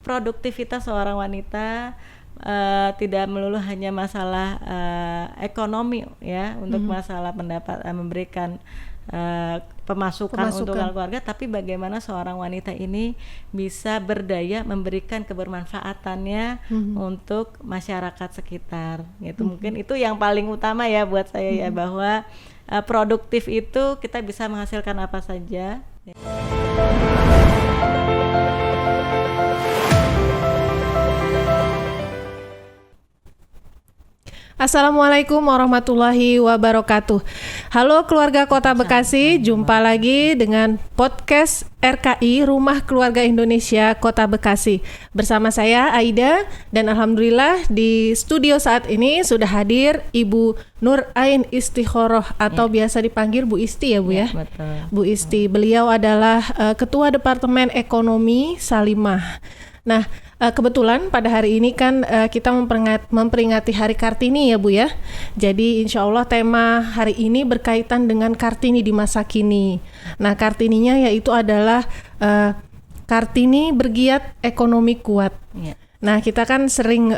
produktivitas seorang wanita tidak melulu hanya masalah ekonomi ya, untuk masalah pendapat, memberikan pemasukan untuk keluarga, tapi bagaimana seorang wanita ini bisa berdaya memberikan kebermanfaatannya untuk masyarakat sekitar. Gitu. Mungkin itu yang paling utama ya buat saya ya, bahwa produktif itu kita bisa menghasilkan apa saja. Assalamualaikum warahmatullahi wabarakatuh. Halo keluarga Kota Bekasi, jumpa lagi dengan podcast RKI Rumah Keluarga Indonesia Kota Bekasi. Bersama saya Aida, dan alhamdulillah di studio saat ini sudah hadir Ibu Nur Ain Istiqoroh atau biasa dipanggil Bu Isti ya Bu ya. Betul. Bu Isti, beliau adalah Ketua Departemen Ekonomi Salimah. Nah, kebetulan pada hari ini kan kita memperingati Hari Kartini ya Bu ya. Jadi insya Allah tema hari ini berkaitan dengan Kartini di masa kini. Nah, Kartininya yaitu adalah Kartini bergiat ekonomi kuat. Ya. Nah, kita kan sering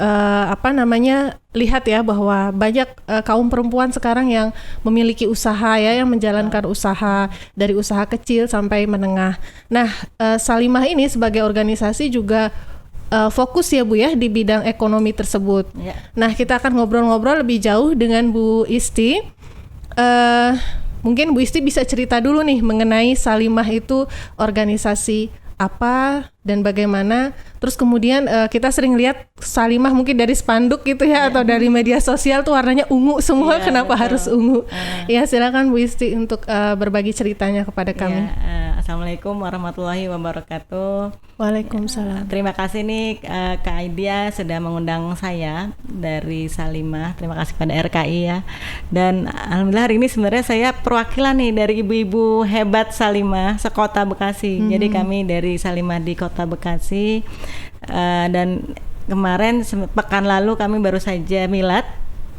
lihat ya bahwa banyak kaum perempuan sekarang yang memiliki usaha ya, yang menjalankan usaha dari usaha kecil sampai menengah. Nah, Salimah ini sebagai organisasi juga fokus ya Bu ya di bidang ekonomi tersebut. Ya. Nah, kita akan ngobrol-ngobrol lebih jauh dengan Bu Isti. Mungkin Bu Isti bisa cerita dulu nih mengenai Salimah itu organisasi apa dan bagaimana. Terus kemudian kita sering lihat Salimah mungkin dari spanduk gitu ya, atau dari media sosial tuh warnanya ungu semua. Kenapa betul. Harus ungu? Ya, silakan Bu Isti untuk berbagi ceritanya kepada kami. Assalamualaikum warahmatullahi wabarakatuh. Waalaikumsalam. Terima kasih nih Kak Aidia sudah mengundang saya dari Salimah. Terima kasih pada RKI ya. Dan alhamdulillah hari ini sebenarnya saya perwakilan nih dari ibu-ibu hebat Salimah sekota Bekasi. Jadi kami dari Salimah di Kota Bekasi, dan kemarin pekan lalu kami baru saja milad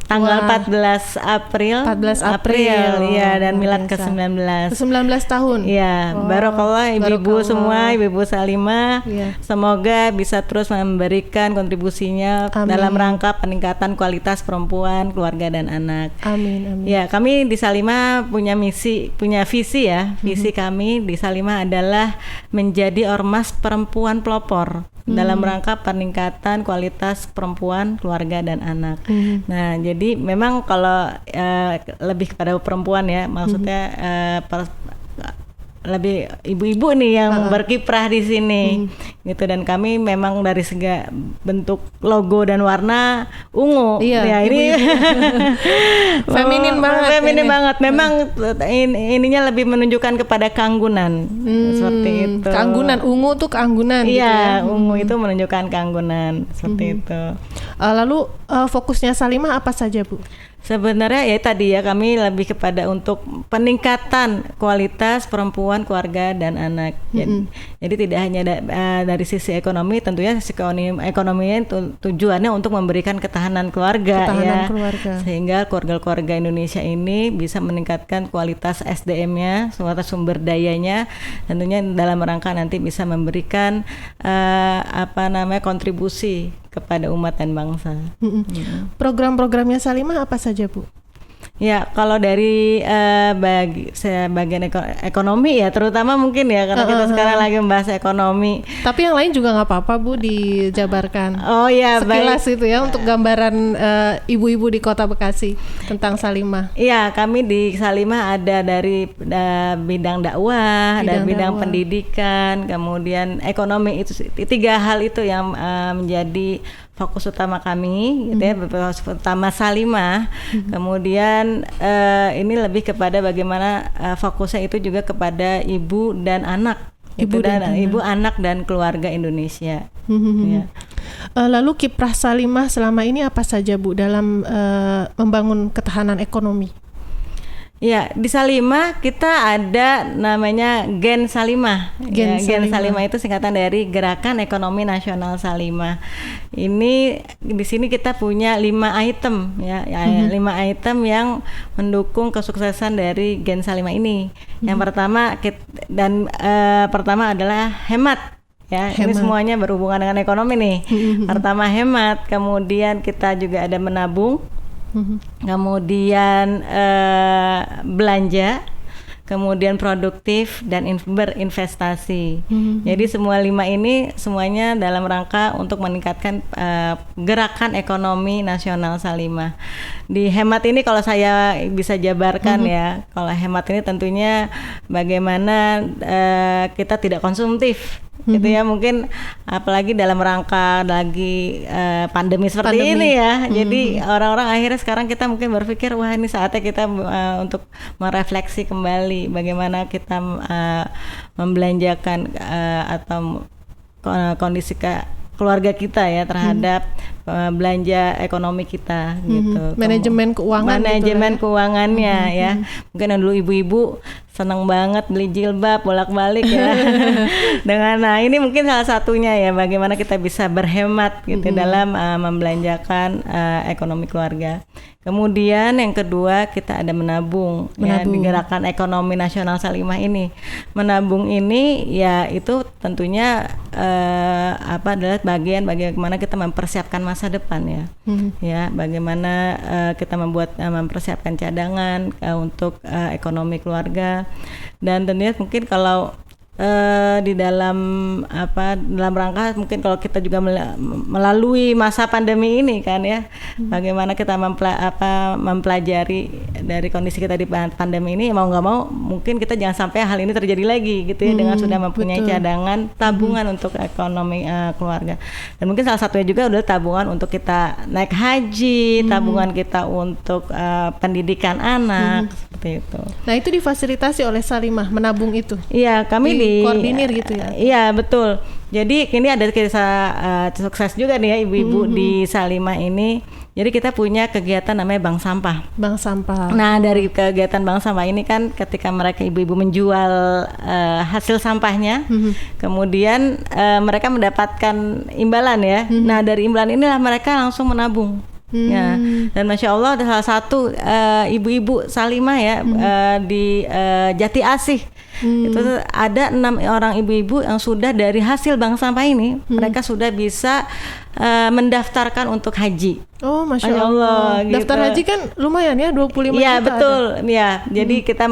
tanggal 14 April ya, dan milad ke-19 tahun. Iya, barokallah ibu-ibu semua, ibu-ibu Salimah. Semoga bisa terus memberikan kontribusinya dalam rangka peningkatan kualitas perempuan, keluarga dan anak. Amin. Ya, kami di Salimah punya visi ya. Visi kami di Salimah adalah menjadi ormas perempuan pelopor dalam rangka peningkatan kualitas perempuan, keluarga dan anak. Nah, jadi memang kalau lebih kepada perempuan ya, maksudnya lebih ibu-ibu nih yang berkiprah di sini gitu. Dan kami memang dari segi bentuk logo dan warna ungu. Iya, ya, ini feminin banget. Memang ininya lebih menunjukkan kepada keanggunan. Seperti itu. Keanggunan, ungu tuh keanggunan. Iya, gitu ya. Ungu itu menunjukkan keanggunan seperti itu. Lalu fokusnya Salimah apa saja Bu? Sebenarnya ya tadi ya, kami lebih kepada untuk peningkatan kualitas perempuan, keluarga dan anak. Jadi tidak hanya dari sisi ekonomi, tentunya sisi ekonominya tujuannya untuk memberikan ketahanan keluarga. Sehingga keluarga Indonesia ini bisa meningkatkan kualitas SDM-nya, sumber dayanya, tentunya dalam rangka nanti bisa memberikan kontribusi kepada umat dan bangsa. Program-programnya Salimah apa saja Bu? Ya, kalau dari bagian ekonomi ya, terutama mungkin ya, karena kita sekarang lagi membahas ekonomi. Tapi yang lain juga nggak apa-apa Bu, dijabarkan. Oh ya, sekilas itu ya, untuk gambaran ibu-ibu di Kota Bekasi tentang Salimah. Iya, kami di Salimah ada dari bidang dakwah, dan bidang pendidikan, kemudian ekonomi. Itu 3 hal itu yang menjadi fokus utama kami, gitu ya, fokus utama Salimah. Kemudian ini lebih kepada bagaimana fokusnya itu juga kepada ibu dan anak, ibu, anak dan keluarga Indonesia. Ya. Lalu kiprah Salimah selama ini apa saja Bu dalam membangun ketahanan ekonomi? Ya, di Salimah kita ada namanya Gen Salimah. Gen Salimah itu singkatan dari Gerakan Ekonomi Nasional Salimah. Ini di sini kita punya 5 item ya, 5 item yang mendukung kesuksesan dari Gen Salimah ini. Yang pertama pertama adalah hemat. ya. Ini semuanya berhubungan dengan ekonomi nih. Pertama hemat, kemudian kita juga ada menabung, kemudian belanja, kemudian produktif dan berinvestasi. Jadi semua 5 ini semuanya dalam rangka untuk meningkatkan gerakan ekonomi nasional Salimah. Di hemat ini kalau saya bisa jabarkan ya, kalau hemat ini tentunya bagaimana kita tidak konsumtif. Gitu ya, mungkin apalagi dalam rangka lagi pandemi seperti ini ya. Jadi orang-orang akhirnya sekarang kita mungkin berpikir wah ini saatnya kita untuk merefleksi kembali bagaimana kita membelanjakan atau kondisi keluarga kita ya terhadap belanja ekonomi kita gitu. Manajemen keuangan keuangannya ya. Mungkin dulu ibu-ibu senang banget beli jilbab bolak-balik ya. Nah ini mungkin salah satunya ya bagaimana kita bisa berhemat gitu dalam membelanjakan ekonomi keluarga. Kemudian yang kedua kita ada menabung. Ya, di gerakan ekonomi nasional Salimah ini. Menabung ini ya itu tentunya adalah bagian bagaimana kita mempersiapkan masa depan ya. Ya, bagaimana kita mempersiapkan cadangan untuk ekonomi keluarga. Dan tentunya mungkin kalau di dalam rangka mungkin kalau kita juga melalui masa pandemi ini kan ya, bagaimana kita mempelajari dari kondisi kita di pandemi ini, mau nggak mau mungkin kita jangan sampai hal ini terjadi lagi gitu ya, dengan sudah mempunyai cadangan tabungan untuk ekonomi keluarga. Dan mungkin salah satunya juga adalah tabungan untuk kita naik haji, tabungan kita untuk pendidikan anak seperti itu. Nah itu difasilitasi oleh Salimah menabung itu. Iya, kami koordinir gitu ya. Iya betul. Jadi ini ada kisah sukses juga nih ya ibu-ibu di Salimah ini. Jadi kita punya kegiatan namanya Bank Sampah. Bank Sampah. Nah dari kegiatan Bank Sampah ini kan ketika mereka ibu-ibu menjual hasil sampahnya, kemudian mereka mendapatkan imbalan ya. Nah dari imbalan inilah mereka langsung menabung. Ya, dan masya Allah ada salah satu ibu-ibu Salimah ya di Jati Asih. Itu ada 6 orang ibu-ibu yang sudah dari hasil bank sampah ini mereka sudah bisa mendaftarkan untuk haji. Oh, Masya Allah. Gitu. Daftar haji kan lumayan ya, 25 juta. Iya, betul. Ya, jadi kita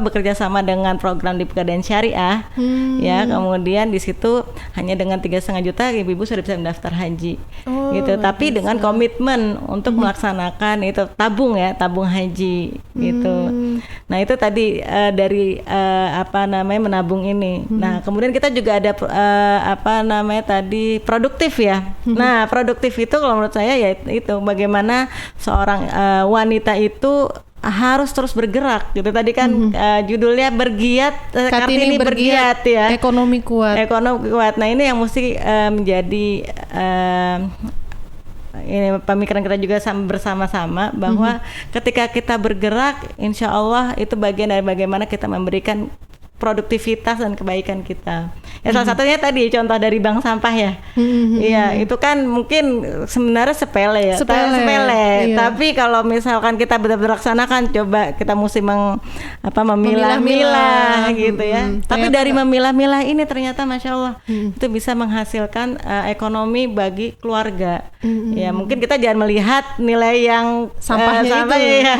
bekerja sama dengan program di Pegadaian Syariah. Ya, kemudian di situ hanya dengan 3,5 juta ibu-ibu sudah bisa mendaftar haji. Oh, gitu. Tapi dengan komitmen untuk melaksanakan itu tabung haji gitu. Nah, itu tadi dari menabung ini. Nah, kemudian kita juga ada produktif ya. Nah, produktif itu kalau menurut saya ya itu bagaimana seorang wanita itu harus terus bergerak gitu. Tadi kan judulnya bergiat, Kartini bergiat ya. Ekonomi kuat. Nah, ini yang mesti menjadi ini pemikiran kita juga bersama-sama bahwa ketika kita bergerak, insya Allah itu bagian dari bagaimana kita memberikan produktivitas dan kebaikan kita. Ya salah satunya tadi contoh dari bank sampah ya. Iya, itu kan mungkin sebenarnya sepele ya. Sepele. Iya. Tapi kalau misalkan kita benar-benar laksanakan, coba kita mesti memilah-milah gitu ya. Tapi dari memilah-milah ini ternyata masya Allah itu bisa menghasilkan ekonomi bagi keluarga. Ya mungkin kita jangan melihat nilai yang sampahnya itu. Ya.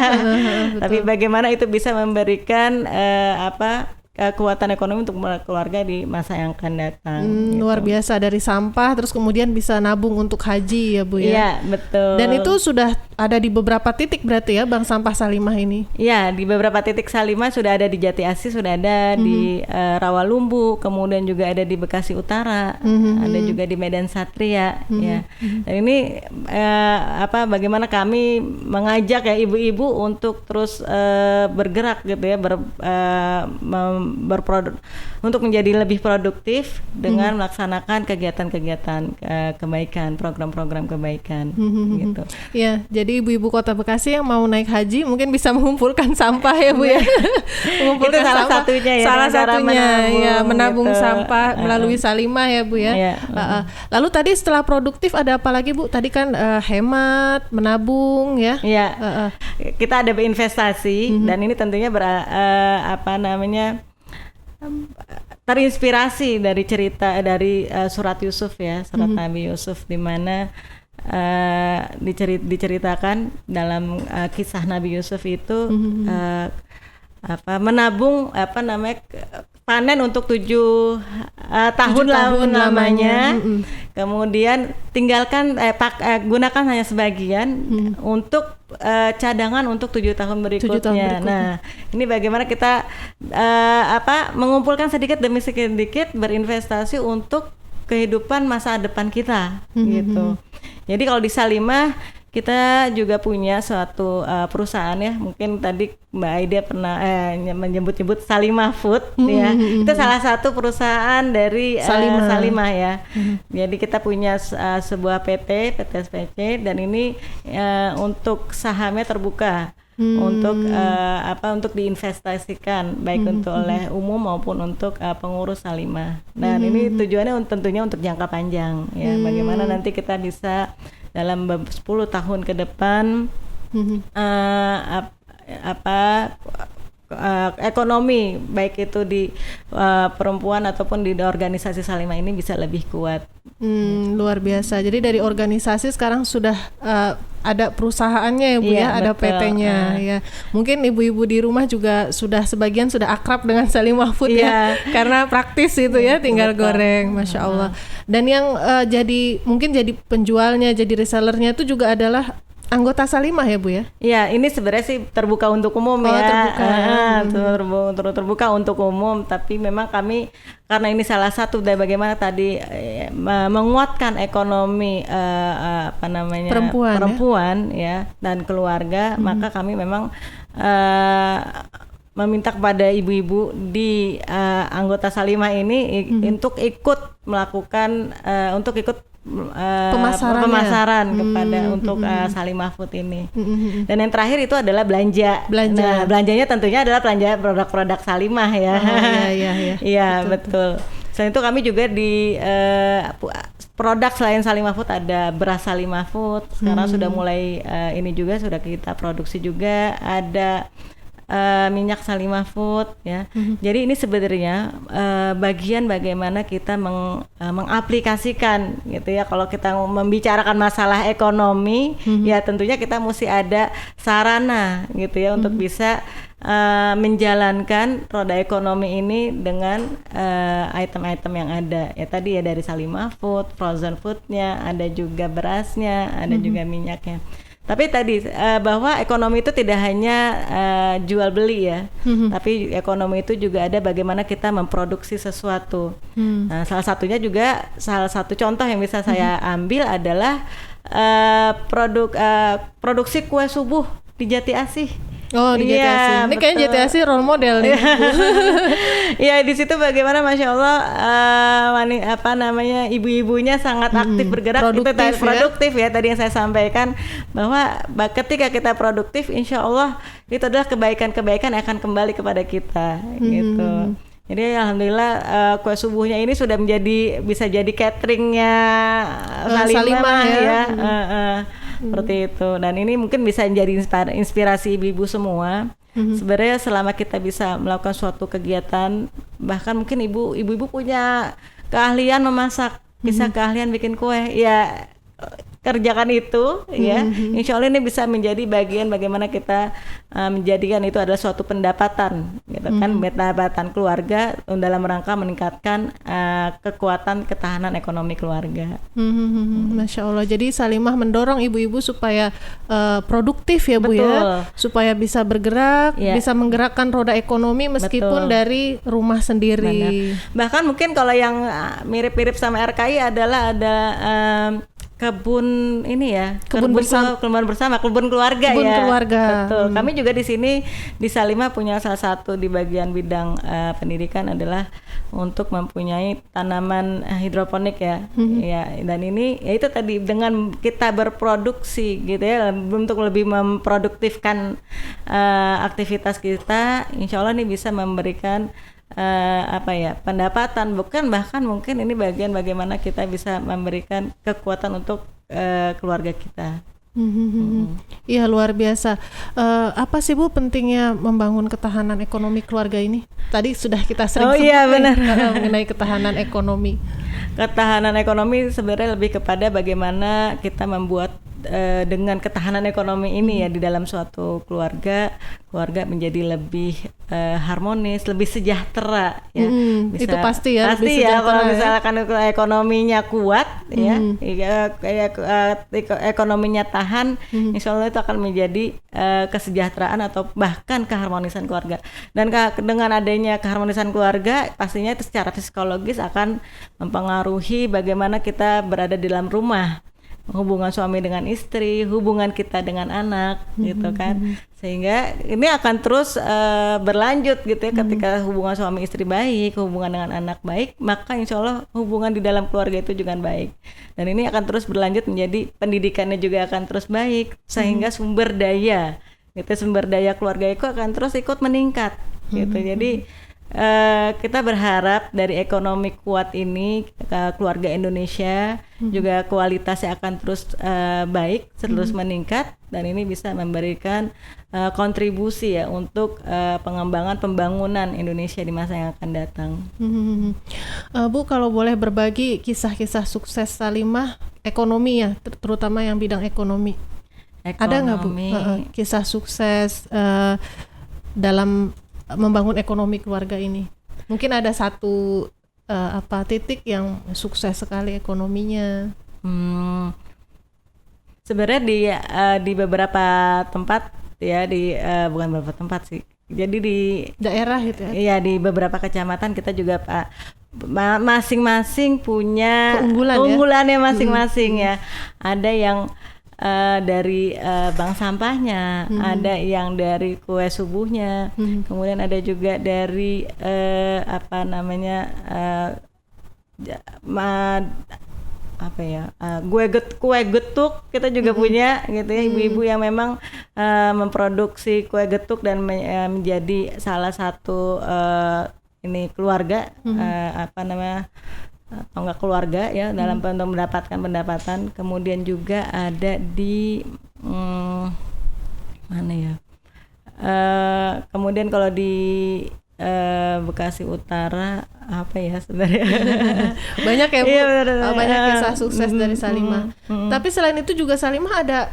Tapi bagaimana itu bisa memberikan kekuatan ekonomi untuk keluarga di masa yang akan datang. Gitu. Luar biasa, dari sampah terus kemudian bisa nabung untuk haji ya Bu ya. Iya betul. Dan itu sudah ada di beberapa titik berarti ya Bank Sampah Salimah ini. Iya, di beberapa titik Salimah sudah ada, di Jati Asih sudah ada, di Rawalumbu, kemudian juga ada di Bekasi Utara, ada juga di Medan Satria ya. Dan ini bagaimana kami mengajak ya ibu-ibu untuk terus bergerak gitu ya, untuk menjadi lebih produktif dengan melaksanakan kegiatan-kegiatan kebaikan, program-program kebaikan gitu. Ya, jadi ibu-ibu Kota Bekasi yang mau naik haji mungkin bisa mengumpulkan sampah ya Bu ya. Mengumpulkan itu salah satunya ya. Salah satunya ya, menabung gitu. Sampah melalui Salimah ya Bu ya. Lalu tadi setelah produktif ada apa lagi Bu? Tadi kan hemat, menabung ya. Iya. Kita ada berinvestasi dan ini tentunya terinspirasi dari cerita dari surat Yusuf ya, surat Nabi Yusuf, di mana diceritakan dalam kisah Nabi Yusuf itu menabung panen untuk 7 tahun lamanya. Kemudian tinggalkan gunakan hanya sebagian untuk cadangan untuk 7 tahun berikutnya. Nah, ini bagaimana kita mengumpulkan sedikit demi sedikit berinvestasi untuk kehidupan masa depan kita gitu. Jadi kalau di Salimah kita juga punya suatu perusahaan ya, mungkin tadi Mbak Aida pernah menyebut Salimah Food ya. Itu salah satu perusahaan dari Salimah ya. Jadi kita punya sebuah PT SPC, dan ini untuk sahamnya terbuka untuk diinvestasikan baik untuk oleh umum maupun untuk pengurus Salimah. Dan ini tujuannya tentunya untuk jangka panjang ya. Bagaimana nanti kita bisa dalam 10 tahun ke depan ekonomi baik itu di perempuan ataupun di organisasi Salimah ini bisa lebih kuat. Luar biasa. Jadi dari organisasi sekarang sudah ada perusahaannya ya Bu ya, ada PT-nya ya. Mungkin ibu-ibu di rumah juga sebagian sudah akrab dengan Salimah Food ya, karena praktis itu ya, tinggal goreng, Masya Allah. Dan yang mungkin jadi penjualnya, jadi resellernya itu juga adalah anggota Salimah ya Bu ya? Iya, ini sebenarnya sih terbuka untuk umum ya. Terbuka untuk umum, tapi memang kami karena ini salah satu dari bagaimana tadi menguatkan ekonomi perempuan ya dan keluarga, maka kami memang meminta kepada ibu-ibu di anggota Salimah ini untuk ikut melakukan pemasaran kepada untuk Salimah Food ini. Dan yang terakhir itu adalah belanja. Nah, belanjanya tentunya adalah belanja produk-produk Salimah ya. Iya, betul. Selain itu kami juga di produk selain Salimah Food ada beras Salimah Food. Sekarang sudah mulai ini juga sudah kita produksi juga, ada minyak Salimah Food ya. Jadi ini sebenarnya bagian bagaimana kita mengaplikasikan gitu ya. Kalau kita membicarakan masalah ekonomi ya tentunya kita mesti ada sarana gitu ya untuk bisa menjalankan roda ekonomi ini dengan item-item yang ada ya, tadi ya dari Salimah Food, frozen foodnya, ada juga berasnya, ada juga minyaknya. Tapi tadi bahwa ekonomi itu tidak hanya jual beli ya, tapi ekonomi itu juga ada bagaimana kita memproduksi sesuatu. Nah, salah satu contoh yang bisa saya ambil adalah produksi kue subuh di Jati Asih. Oh, di Jati Asih. Ini kayaknya Jati Asih role model nih. Iya, di situ bagaimana Masya Allah ibu-ibunya sangat aktif bergerak, produktif ya tadi yang saya sampaikan, bahwa ketika kita produktif insya Allah itu adalah kebaikan-kebaikan yang akan kembali kepada kita gitu. Jadi alhamdulillah kue subuhnya ini sudah bisa jadi cateringnya Salimah ya. Seperti itu, dan ini mungkin bisa menjadi inspirasi ibu-ibu semua. Sebenarnya selama kita bisa melakukan suatu kegiatan, bahkan mungkin ibu-ibu punya keahlian memasak, bisa keahlian bikin kue ya, kerjakan itu ya. Insya Allah ini bisa menjadi bagian bagaimana kita menjadikan itu adalah suatu pendapatan gitu kan, pendapatan keluarga dalam rangka meningkatkan kekuatan ketahanan ekonomi keluarga. Masya Allah. Jadi Salimah mendorong ibu-ibu supaya produktif ya Bu. Betul. Ya, supaya bisa bergerak, bisa menggerakkan roda ekonomi meskipun dari rumah sendiri. Bahkan mungkin kalau yang mirip-mirip sama RKI adalah ada kebun keluarga. Betul. Kami juga di sini di Salimah punya salah satu di bagian bidang pendidikan adalah untuk mempunyai tanaman hidroponik ya. Ya, dan ini ya itu tadi dengan kita berproduksi gitu ya, untuk lebih memproduktifkan aktivitas kita, insya Allah ini bisa memberikan pendapatan, bahkan mungkin ini bagian bagaimana kita bisa memberikan kekuatan untuk keluarga kita. Iya, luar biasa. Apa sih Bu pentingnya membangun ketahanan ekonomi keluarga ini? Tadi sudah kita sering benar. Mengenai ketahanan ekonomi. Ketahanan ekonomi sebenarnya lebih kepada bagaimana kita membuat dengan ketahanan ekonomi ini ya di dalam suatu keluarga menjadi lebih harmonis, lebih sejahtera ya. Itu pasti ya. Pasti ya kalau misalkan ekonominya kuat ekonominya tahan, insya Allah itu akan menjadi kesejahteraan atau bahkan keharmonisan keluarga. Dan dengan adanya keharmonisan keluarga, pastinya itu secara psikologis akan mempengaruhi bagaimana kita berada di dalam rumah, hubungan suami dengan istri, hubungan kita dengan anak, gitu kan. Sehingga ini akan terus berlanjut gitu ya. Ketika hubungan suami istri baik, hubungan dengan anak baik, maka insya Allah hubungan di dalam keluarga itu juga baik. Dan ini akan terus berlanjut menjadi pendidikannya juga akan terus baik, sehingga sumber daya keluarga itu akan terus ikut meningkat, gitu. Jadi kita berharap dari ekonomi kuat ini keluarga Indonesia juga kualitasnya akan terus baik, terus meningkat, dan ini bisa memberikan kontribusi ya untuk pengembangan pembangunan Indonesia di masa yang akan datang. Bu, kalau boleh berbagi kisah-kisah sukses Salimah ekonomi ya, terutama yang bidang ekonomi. Ada nggak Bu kisah sukses dalam membangun ekonomi keluarga ini? Mungkin ada satu titik yang sukses sekali ekonominya. Sebenarnya di beberapa tempat ya, bukan beberapa tempat sih. Jadi di daerah gitu ya. Iya, di beberapa kecamatan kita juga masing-masing punya keunggulannya masing-masing ya. Ada yang dari bank sampahnya, ada yang dari kue subuhnya, kemudian ada juga dari kue getuk kita juga punya gitu ya, ibu-ibu yang memang memproduksi kue getuk dan menjadi salah satu ini keluarga atau enggak keluarga ya dalam untuk mendapatkan pendapatan. Kemudian juga ada di mana ya, kemudian kalau di Bekasi Utara apa ya sebenarnya banyak ya Bu, banyak kisah sukses dari Salimah. Tapi selain itu juga Salimah ada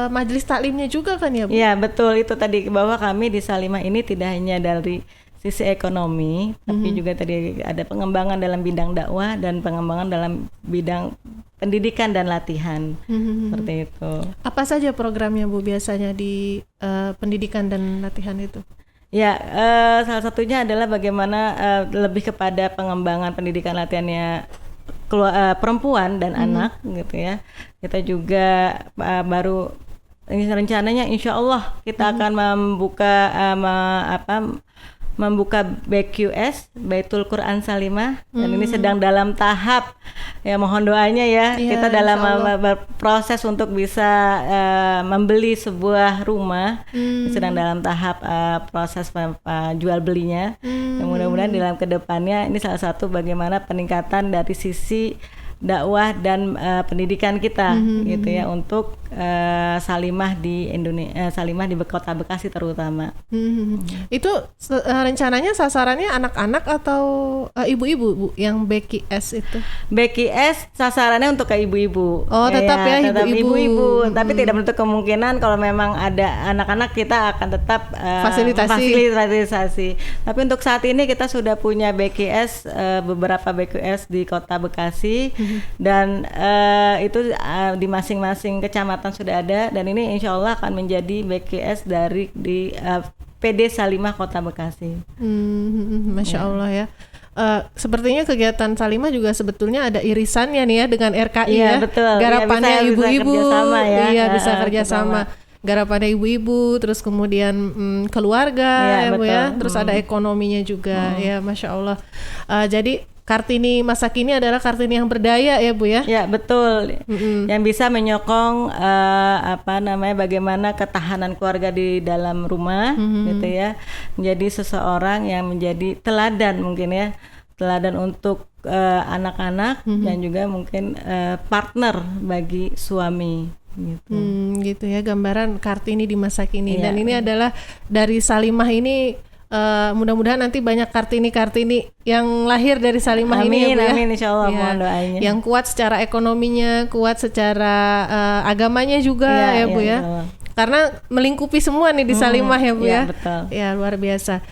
majelis taklimnya juga kan ya Bu? Iya betul, itu tadi bahwa kami di Salimah ini tidak hanya dari sisi ekonomi, tapi juga tadi ada pengembangan dalam bidang dakwah dan pengembangan dalam bidang pendidikan dan latihan, seperti itu. Apa saja programnya Bu biasanya di pendidikan dan latihan itu? Ya, salah satunya adalah bagaimana lebih kepada pengembangan pendidikan latihannya perempuan dan anak, gitu ya. Kita juga baru rencananya insya Allah kita akan membuka BQS Baitul Quran Salimah, dan ini sedang dalam tahap ya, mohon doanya ya, kita dalam berproses untuk bisa membeli sebuah rumah, sedang dalam tahap proses jual belinya. Mudah-mudahan dalam kedepannya ini salah satu bagaimana peningkatan dari sisi dakwah dan pendidikan kita gitu ya untuk Salimah di Indonesia, Salimah di Kota Bekasi terutama. Itu rencananya sasarannya anak-anak atau ibu-ibu Bu yang BQS itu? BQS sasarannya untuk ke ibu-ibu. Oh, tetap ya ibu-ibu. Tapi tidak menutup kemungkinan kalau memang ada anak-anak kita akan tetap fasilitasi. Tapi untuk saat ini kita sudah punya BQS, beberapa BQS di Kota Bekasi. Dan itu di masing-masing kecamatan sudah ada, dan ini insya Allah akan menjadi BQS dari di PD Salimah Kota Bekasi. Masya Allah ya. Sepertinya kegiatan Salimah juga sebetulnya ada irisannya nih ya dengan RKI ya. Betul. Garapannya bisa ibu-ibu, bisa kerjasama. Garapannya ibu-ibu, terus kemudian keluarga ya Bu ya. Terus ada ekonominya juga ya, Masya Allah. Jadi Kartini masa kini adalah Kartini yang berdaya ya Bu ya? Ya betul, yang bisa menyokong bagaimana ketahanan keluarga di dalam rumah gitu ya, menjadi seseorang yang menjadi teladan mungkin ya, teladan untuk anak-anak dan juga mungkin partner bagi suami gitu. Gitu ya gambaran Kartini di masa kini. Iya. Dan ini adalah dari Salimah ini, mudah-mudahan nanti banyak Kartini yang lahir dari Salimah ini ya Bu ya. Amin, insya Allah, Ya, mohon doanya. yang kuat secara ekonominya, kuat secara agamanya juga ya Bu ya. insya Allah. Karena melingkupi semua nih di Salimah ya Bu ya. Betul. Ya luar biasa.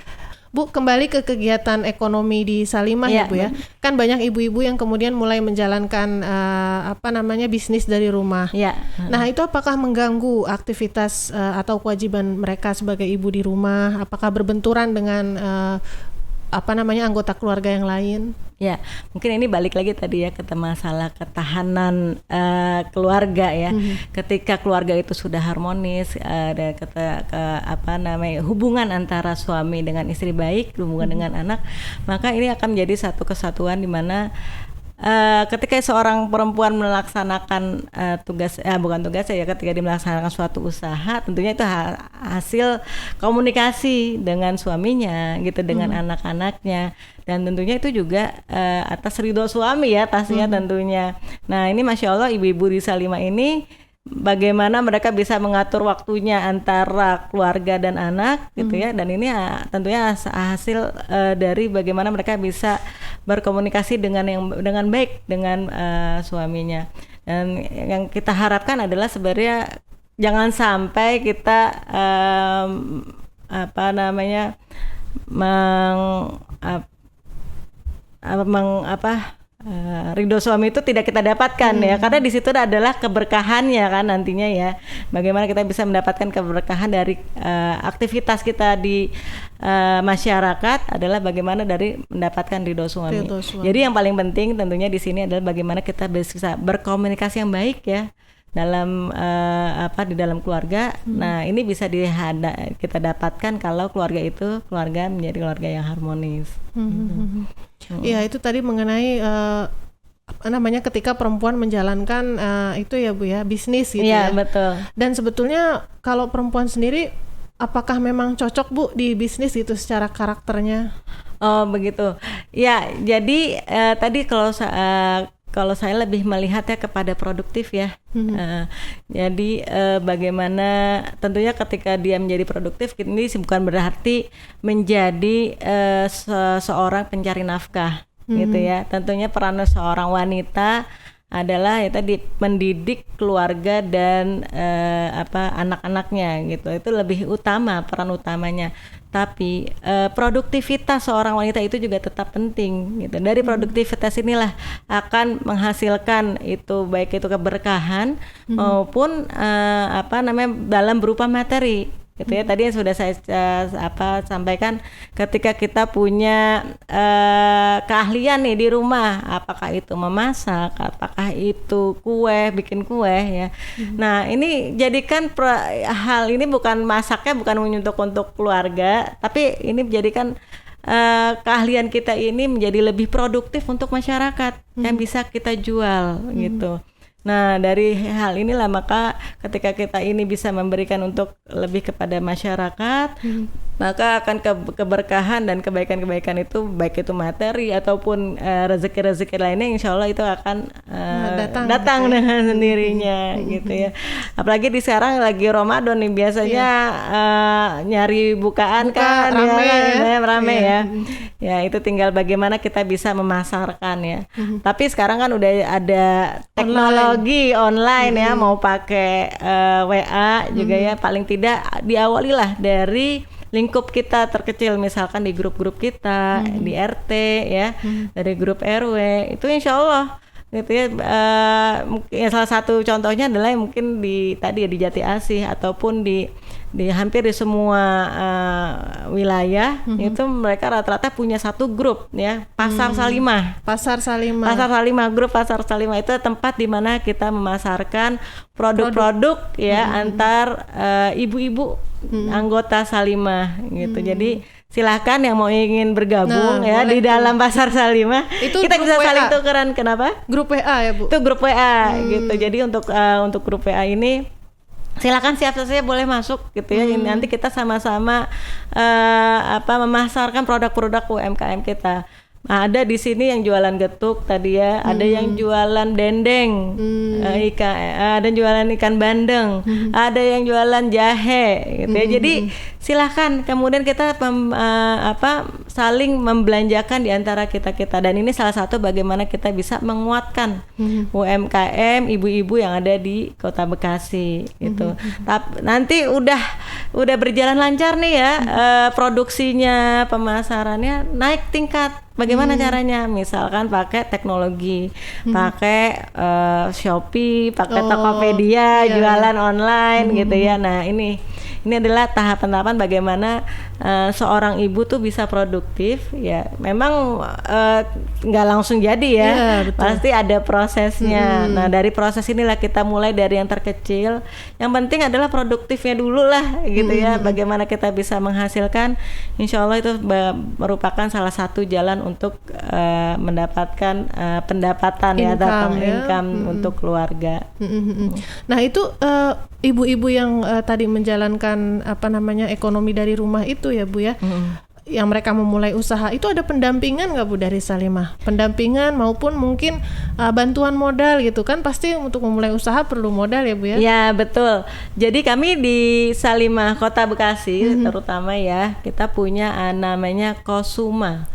Bu, kembali ke kegiatan ekonomi di Salimah ya Bu ya. Kan banyak ibu-ibu yang kemudian mulai menjalankan bisnis dari rumah. Iya. Nah, itu apakah mengganggu aktivitas atau kewajiban mereka sebagai ibu di rumah? Apakah berbenturan dengan anggota keluarga yang lain? Ya, mungkin ini balik lagi tadi ya ke masalah ketahanan keluarga ya. Ketika keluarga itu sudah harmonis, dan hubungan antara suami dengan istri baik, hubungan dengan anak, maka ini akan menjadi satu kesatuan di mana ketika seorang perempuan melaksanakan ketika dia melaksanakan suatu usaha, tentunya itu hasil komunikasi dengan suaminya gitu, dengan anak-anaknya, dan tentunya itu juga atas ridho suami ya pastinya tentunya. Nah ini Masya Allah ibu-ibu di Salimah ini bagaimana mereka bisa mengatur waktunya antara keluarga dan anak gitu ya, dan ini tentunya hasil dari bagaimana mereka bisa berkomunikasi dengan baik dengan suaminya. Dan yang kita harapkan adalah sebenarnya jangan sampai kita ridho suami itu tidak kita dapatkan ya, karena di situ adalah keberkahannya kan nantinya ya. Bagaimana kita bisa mendapatkan keberkahan dari aktivitas kita di masyarakat adalah bagaimana dari mendapatkan ridho suami. Jadi yang paling penting tentunya di sini adalah bagaimana kita bisa berkomunikasi yang baik ya dalam di dalam keluarga. Nah ini bisa kita dapatkan kalau keluarga itu menjadi keluarga yang harmonis. Iya, itu tadi mengenai ketika perempuan menjalankan itu ya Bu ya, bisnis gitu ya. Iya, betul. Dan sebetulnya kalau perempuan sendiri apakah memang cocok Bu di bisnis itu secara karakternya? Oh begitu. Ya, jadi tadi kalau saya lebih melihatnya kepada produktif ya. Jadi bagaimana tentunya ketika dia menjadi produktif, ini bukan berarti menjadi seorang pencari nafkah gitu ya. Tentunya peran seorang wanita adalah ya tadi mendidik keluarga dan anak-anaknya gitu. Itu lebih utama, peran utamanya. Tapi produktivitas seorang wanita itu juga tetap penting gitu. Dari produktivitas inilah akan menghasilkan itu, baik itu keberkahan maupun dalam berupa materi gitu ya. Tadi yang sudah saya sampaikan, ketika kita punya keahlian nih di rumah, apakah itu memasak, apakah itu bikin kue ya. Nah ini jadikan hal ini bukan masaknya bukan untuk keluarga, tapi ini menjadikan keahlian kita ini menjadi lebih produktif untuk masyarakat yang bisa kita jual gitu. Nah dari hal inilah maka ketika kita ini bisa memberikan untuk lebih kepada masyarakat, maka akan keberkahan dan kebaikan-kebaikan itu, baik itu materi ataupun rezeki-rezeki lainnya, insya Allah itu akan datang dengan sendirinya gitu ya. Apalagi di sekarang lagi Ramadan nih, biasanya nyari bukaan kan rame ya. Ya itu tinggal bagaimana kita bisa memasarkan ya. Tapi sekarang kan udah ada teknologi online ya, mau pakai WA juga ya, paling tidak diawalilah dari lingkup kita terkecil, misalkan di grup-grup kita, di RT ya, dari grup RW, itu insya Allah gitu ya. Salah satu contohnya adalah mungkin di Jati Asih ataupun di hampir di semua wilayah itu mereka rata-rata punya satu grup ya, Pasar Salimah. Grup Pasar Salimah itu tempat di mana kita memasarkan produk-produk ya antar ibu-ibu anggota Salimah gitu. Jadi silahkan yang ingin bergabung di dalam Pasar Salimah, itu kita bisa saling tukeran. Kenapa? Grup WA ya Bu? Itu grup WA gitu. Jadi untuk grup WA ini silakan siapa saja boleh masuk gitu ya. Nanti kita sama-sama memasarkan produk-produk UMKM kita. Ada di sini yang jualan getuk tadi ya, ada yang jualan dendeng, ada jualan ikan bandeng, ada yang jualan jahe, gitu ya. Jadi silahkan kemudian kita saling membelanjakan di antara kita, dan ini salah satu bagaimana kita bisa menguatkan UMKM ibu-ibu yang ada di Kota Bekasi, gitu. Tapi nanti udah berjalan lancar nih ya, produksinya, pemasarannya naik tingkat. Bagaimana caranya? Misalkan pakai teknologi, pakai Shopee, pakai Tokopedia, jualan online gitu ya. Nah, ini adalah tahapan-tahapan bagaimana seorang ibu tuh bisa produktif ya. Memang nggak langsung jadi ya, pasti ada prosesnya. Nah, dari proses inilah kita mulai dari yang terkecil. Yang penting adalah produktifnya dulu lah gitu ya. Bagaimana kita bisa menghasilkan, insya Allah itu merupakan salah satu jalan untuk mendapatkan pendapatan income untuk keluarga. Nah, itu ibu-ibu yang tadi menjalankan ekonomi dari rumah itu ya Bu ya, yang mereka memulai usaha itu ada pendampingan nggak Bu dari Salimah? Pendampingan maupun mungkin bantuan modal gitu kan, pasti untuk memulai usaha perlu modal ya Bu ya? Ya betul. Jadi kami di Salimah Kota Bekasi terutama ya, kita punya namanya Kosuma.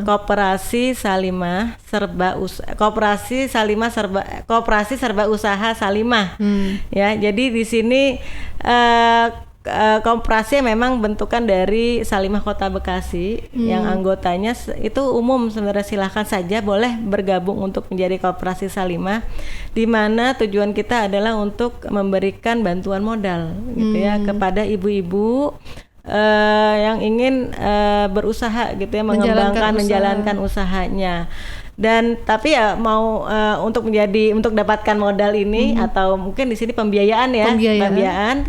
Koperasi Salimah Serba Usaha Salimah. Ya, jadi di sini koperasi memang bentukan dari Salimah Kota Bekasi yang anggotanya itu umum sebenarnya, silahkan saja boleh bergabung untuk menjadi koperasi Salimah, di mana tujuan kita adalah untuk memberikan bantuan modal gitu ya kepada ibu-ibu yang ingin berusaha gitu ya, menjalankan usahanya. Dan tapi ya mau untuk dapatkan modal ini atau mungkin di sini pembiayaan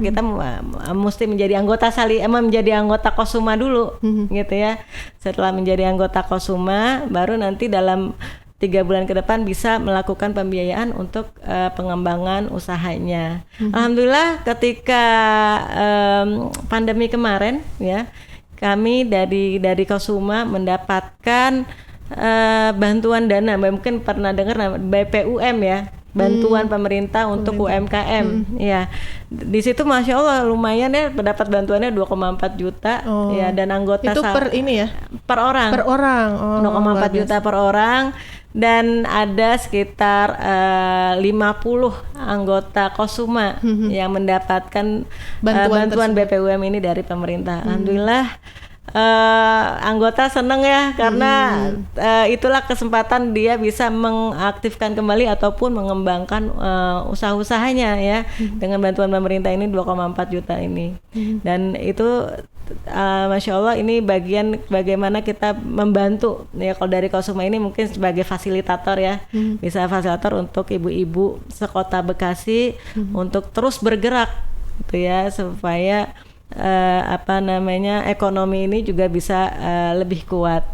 kita mesti menjadi anggota Kosuma dulu gitu ya. Setelah menjadi anggota Kosuma, baru nanti dalam 3 bulan ke depan bisa melakukan pembiayaan untuk pengembangan usahanya. Alhamdulillah ketika pandemi kemarin ya, kami dari Kosuma mendapatkan bantuan dana, mungkin pernah dengar BPUM ya, bantuan pemerintah untuk UMKM. Ya, di situ masya Allah lumayan ya, mendapat bantuannya 2,4 juta ya, dan anggota itu per ini ya? Per orang. 2,4 juta per orang, dan ada sekitar 50 anggota Kosuma yang mendapatkan bantuan BPUM ini dari pemerintah. Alhamdulillah. Anggota seneng ya, karena itulah kesempatan dia bisa mengaktifkan kembali ataupun mengembangkan usaha-usahanya ya, dengan bantuan pemerintah ini 2,4 juta ini. Dan itu Masya Allah, ini bagian bagaimana kita membantu ya. Kalau dari Kosuma ini mungkin sebagai fasilitator ya, bisa fasilitator untuk ibu-ibu sekota Bekasi untuk terus bergerak gitu ya, supaya ekonomi ini juga bisa lebih kuat.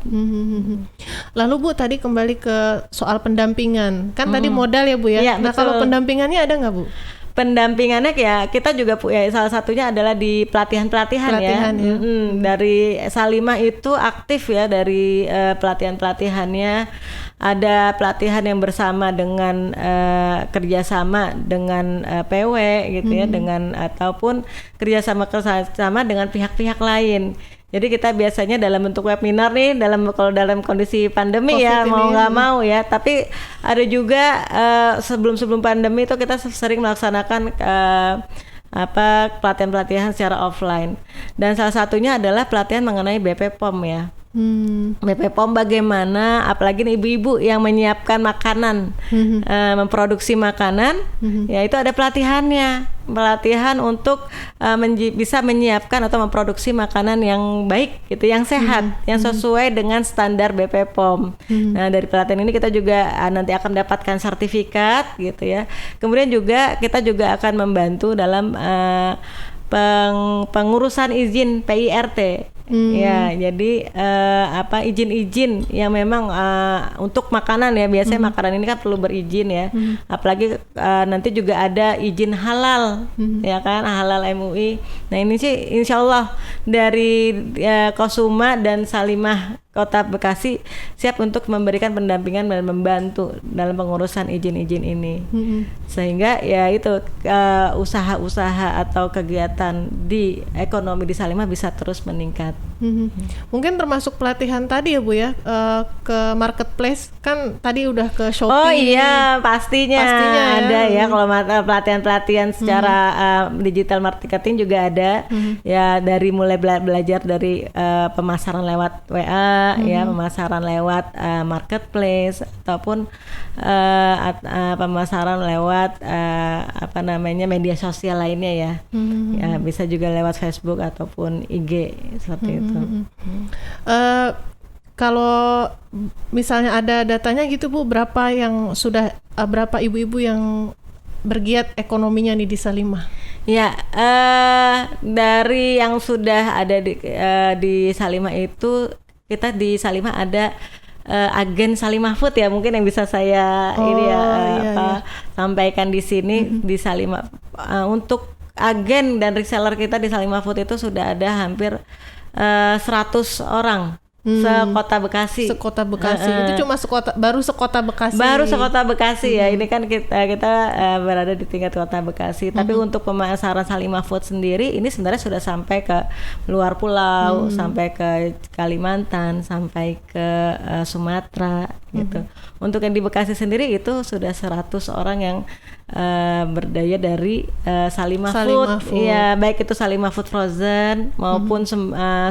Lalu Bu, tadi kembali ke soal pendampingan, kan tadi modal ya Bu ya. Nah betul. Kalau pendampingannya ada nggak Bu? Pendampingannya ya kita juga salah satunya adalah di pelatihan ya. Dari Salimah itu aktif ya, dari pelatihannya. Ada pelatihan yang bersama dengan kerjasama dengan PW gitu ya, dengan ataupun kerjasama dengan pihak-pihak lain. Jadi kita biasanya dalam bentuk webinar nih, kalau dalam kondisi pandemi COVID ya, mau nggak mau ya. Tapi ada juga sebelum pandemi itu kita sering melaksanakan pelatihan-pelatihan secara offline. Dan salah satunya adalah pelatihan mengenai BPOM ya. BPOM bagaimana, apalagi nih ibu-ibu yang menyiapkan makanan, memproduksi makanan, ya itu ada pelatihan untuk bisa menyiapkan atau memproduksi makanan yang baik gitu, yang sehat, yang sesuai dengan standar BPOM. Nah, dari pelatihan ini kita juga nanti akan mendapatkan sertifikat gitu ya. Kemudian juga kita juga akan membantu dalam pengurusan izin PIRT Ya, jadi izin-izin yang memang untuk makanan ya, biasanya makanan ini kan perlu berizin ya, apalagi nanti juga ada izin halal, ya kan, halal MUI. Nah ini sih insya Allah dari Kosuma dan Salimah Kota Bekasi siap untuk memberikan pendampingan dan membantu dalam pengurusan izin-izin ini, sehingga ya itu usaha-usaha atau kegiatan di ekonomi di Salimah bisa terus meningkat. Mungkin termasuk pelatihan tadi ya Bu ya, ke marketplace kan tadi udah ke Shopee. Oh iya pastinya ada ya, kalau pelatihan-pelatihan secara digital marketing juga ada ya, dari mulai belajar dari pemasaran lewat WA ya, pemasaran lewat marketplace ataupun pemasaran lewat media sosial lainnya ya. Ya bisa juga lewat Facebook ataupun IG seperti itu. Kalau misalnya ada datanya gitu Bu, berapa ibu-ibu yang bergiat ekonominya nih di Salimah? Ya, dari yang sudah ada di Salimah itu, kita di Salimah ada agen Salimah Food ya, mungkin yang bisa saya sampaikan di sini di Salimah. Untuk agen dan reseller kita di Salimah Food itu sudah ada hampir 100 orang. Sekota Bekasi. Sekota Bekasi. Itu cuma baru sekota Bekasi. Baru sekota Bekasi ya. Ini kan kita berada di tingkat kota Bekasi. Tapi untuk pemasaran Salimah Food sendiri ini sebenarnya sudah sampai ke luar pulau, sampai ke Kalimantan, sampai ke Sumatera gitu. Untuk yang di Bekasi sendiri itu sudah 100 orang yang berdaya dari Salimah Food. Iya, baik itu Salimah Food Frozen maupun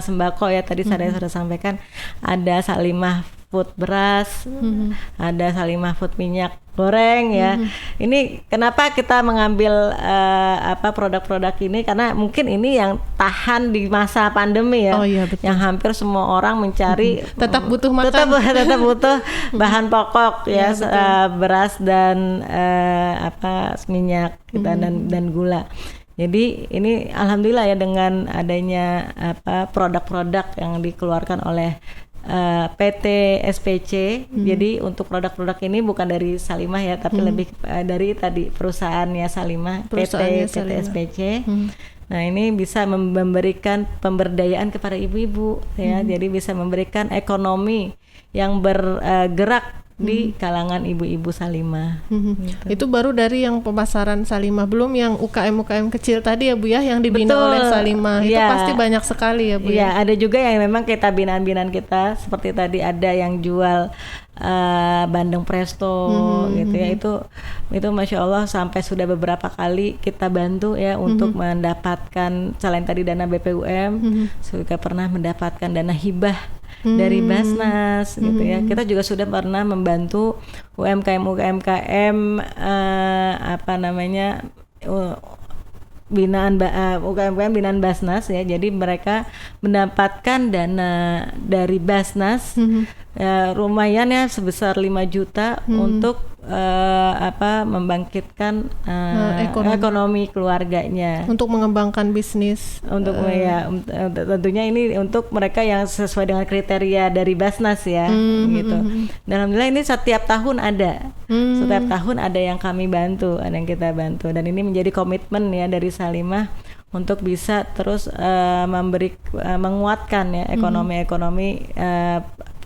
sembako ya, tadi saya sudah sampaikan. Ada Salimah Food beras, ada Salimah Food minyak goreng ya. Ini kenapa kita mengambil produk-produk ini, karena mungkin ini yang tahan di masa pandemi ya. Oh iya, betul. Yang hampir semua orang mencari tetap butuh makan, tetap butuh bahan pokok ya, beras dan minyak kita dan gula. Jadi ini alhamdulillah ya, dengan adanya produk-produk yang dikeluarkan oleh PT SPC. Jadi untuk produk-produk ini bukan dari Salimah ya, tapi lebih dari tadi perusahaannya Salimah, PT SPC. Nah ini bisa memberikan pemberdayaan kepada ibu-ibu ya, jadi bisa memberikan ekonomi yang bergerak di kalangan ibu-ibu Salimah. Gitu. Itu baru dari yang pemasaran Salimah, belum yang UKM kecil tadi ya Bu ya, yang dibina oleh Salimah. Itu pasti banyak sekali ya Bu. Iya, ada juga yang memang kita binaan kita, seperti tadi ada yang jual bandeng presto gitu ya, itu Masya Allah sampai sudah beberapa kali kita bantu ya untuk mendapatkan, selain tadi dana BPUM, juga pernah mendapatkan dana hibah dari Basnas gitu ya. Kita juga sudah pernah membantu UMKM binaan UKM binaan Basnas ya. Jadi mereka mendapatkan dana dari Basnas lumayan ya, sebesar 5 juta untuk membangkitkan ekonomi keluarganya, untuk mengembangkan bisnis, untuk tentunya ini untuk mereka yang sesuai dengan kriteria dari Basnas ya gitu. Dan alhamdulillah ini setiap tahun ada, setiap tahun ada yang kami bantu, ada yang kita bantu, dan ini menjadi komitmen ya dari Salimah untuk bisa terus menguatkan ya ekonomi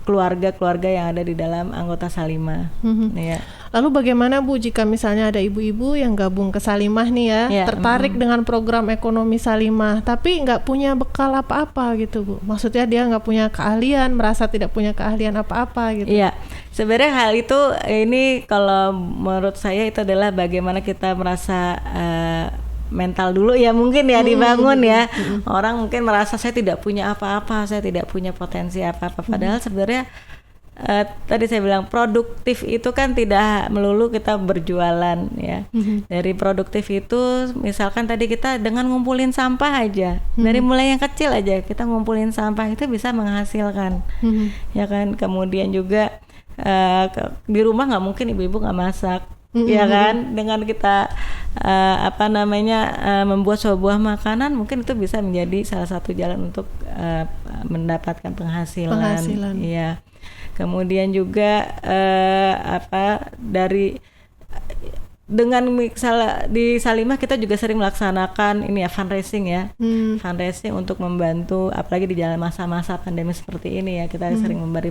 keluarga-keluarga yang ada di dalam anggota Salimah. Ya. Lalu bagaimana Bu jika misalnya ada ibu-ibu yang gabung ke Salimah nih ya, tertarik dengan program ekonomi Salimah, tapi nggak punya bekal apa-apa gitu Bu? Maksudnya dia nggak punya keahlian, merasa tidak punya keahlian apa-apa gitu. Iya, sebenarnya hal itu ini kalau menurut saya itu adalah bagaimana kita merasa mental dulu ya, mungkin ya dibangun ya. Orang mungkin merasa saya tidak punya apa-apa, saya tidak punya potensi apa-apa, padahal sebenarnya tadi saya bilang produktif itu kan tidak melulu kita berjualan ya. Dari produktif itu misalkan tadi kita dengan ngumpulin sampah aja, dari mulai yang kecil aja kita ngumpulin sampah itu bisa menghasilkan ya kan. Kemudian juga di rumah nggak mungkin ibu-ibu nggak masak ya kan. Dengan kita membuat sebuah makanan, mungkin itu bisa menjadi salah satu jalan untuk mendapatkan penghasilan. Iya. Kemudian juga dengan misalnya di Salimah kita juga sering melaksanakan ini ya fundraising ya, fundraising untuk membantu, apalagi di dalam masa-masa pandemi seperti ini ya, kita sering memberi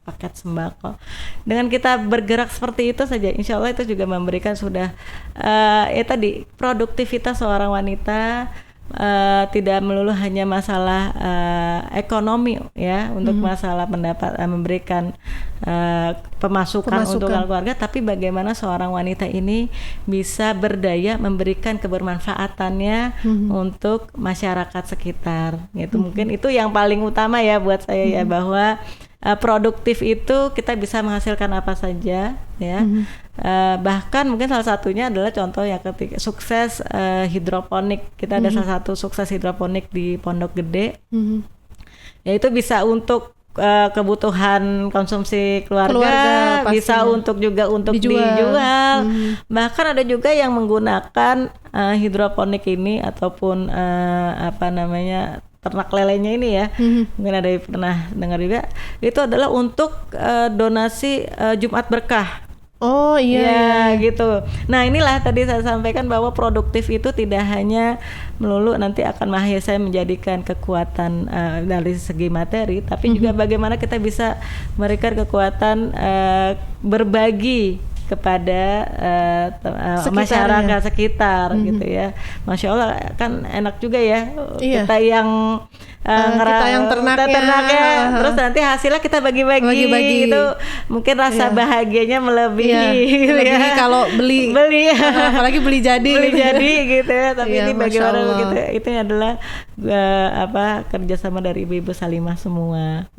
paket sembako. Dengan kita bergerak seperti itu saja, insya Allah itu juga memberikan sudah tadi produktivitas seorang wanita. Tidak melulu hanya masalah ekonomi ya, untuk masalah memberikan pemasukan untuk keluarga, tapi bagaimana seorang wanita ini bisa berdaya memberikan kebermanfaatannya untuk masyarakat sekitar gitu. Mungkin itu yang paling utama ya buat saya ya, bahwa produktif itu kita bisa menghasilkan apa saja ya. Bahkan mungkin salah satunya adalah contoh ya ketika sukses hidroponik. Kita ada salah satu sukses hidroponik di Pondok Gede. Ya itu bisa untuk kebutuhan konsumsi keluarga bisa untuk juga untuk dijual. Bahkan ada juga yang menggunakan hidroponik ini ataupun ternak lelenya ini ya, mungkin ada yang pernah dengar juga, itu adalah untuk donasi Jumat Berkah. Oh iya, gitu. Nah inilah tadi saya sampaikan bahwa produktif itu tidak hanya melulu nanti akan saya menjadikan kekuatan dari segi materi, tapi juga bagaimana kita bisa memberikan kekuatan berbagi kepada masyarakat sekitar gitu ya. Masya Allah kan enak juga ya, kita yang kita yang ternaknya, terus nanti hasilnya kita bagi-bagi. Itu mungkin rasa bahagianya melebihi gitu ya. Kalau beli apalagi beli jadi gitu ya. Tapi ini bagaimana begitu, itu adalah kerjasama dari ibu-ibu Salimah semua.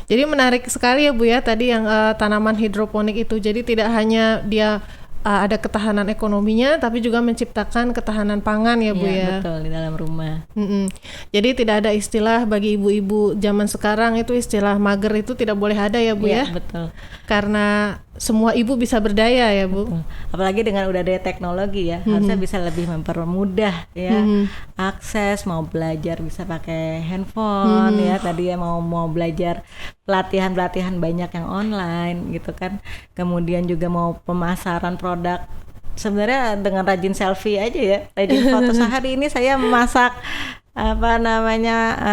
Jadi menarik sekali ya Bu ya, tadi yang tanaman hidroponik itu, jadi tidak hanya dia ada ketahanan ekonominya, tapi juga menciptakan ketahanan pangan ya Bu ya. Betul, di dalam rumah. Jadi tidak ada istilah bagi ibu-ibu zaman sekarang itu istilah mager itu tidak boleh ada ya Bu ya. Betul. Karena semua ibu bisa berdaya ya Bu. Betul. Apalagi dengan udah ada teknologi ya, harusnya bisa lebih mempermudah ya akses, mau belajar bisa pakai handphone ya, tadi ya mau belajar pelatihan banyak yang online gitu kan. Kemudian juga mau pemasaran produk, sebenarnya dengan rajin selfie aja ya, rajin foto. Sehari ini saya masak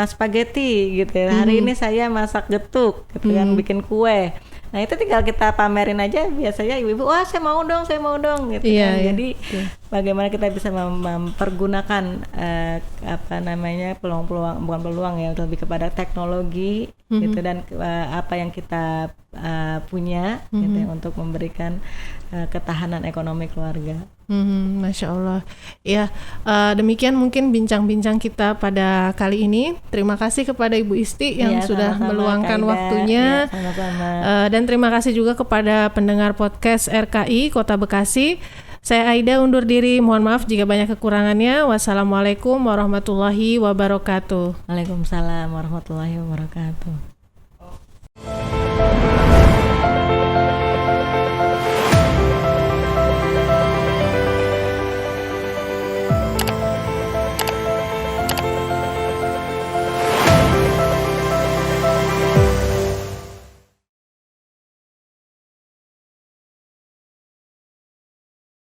spaghetti gitu ya. Hari ini saya masak getuk gitu kan, bikin kue. Nah itu tinggal kita pamerin aja, biasanya ibu-ibu, wah saya mau dong gitu kan. Jadi bagaimana kita bisa mempergunakan peluang-peluang, bukan peluang ya, lebih kepada teknologi gitu, dan apa yang kita punya gitu ya, untuk memberikan ketahanan ekonomi keluarga. Masya Allah. Ya, demikian mungkin bincang-bincang kita pada kali ini. Terima kasih kepada Ibu Isti yang sudah meluangkan waktunya. Dan terima kasih juga kepada pendengar podcast RKI Kota Bekasi. Saya Aida undur diri. Mohon maaf jika banyak kekurangannya. Wassalamualaikum warahmatullahi wabarakatuh. Waalaikumsalam warahmatullahi wabarakatuh.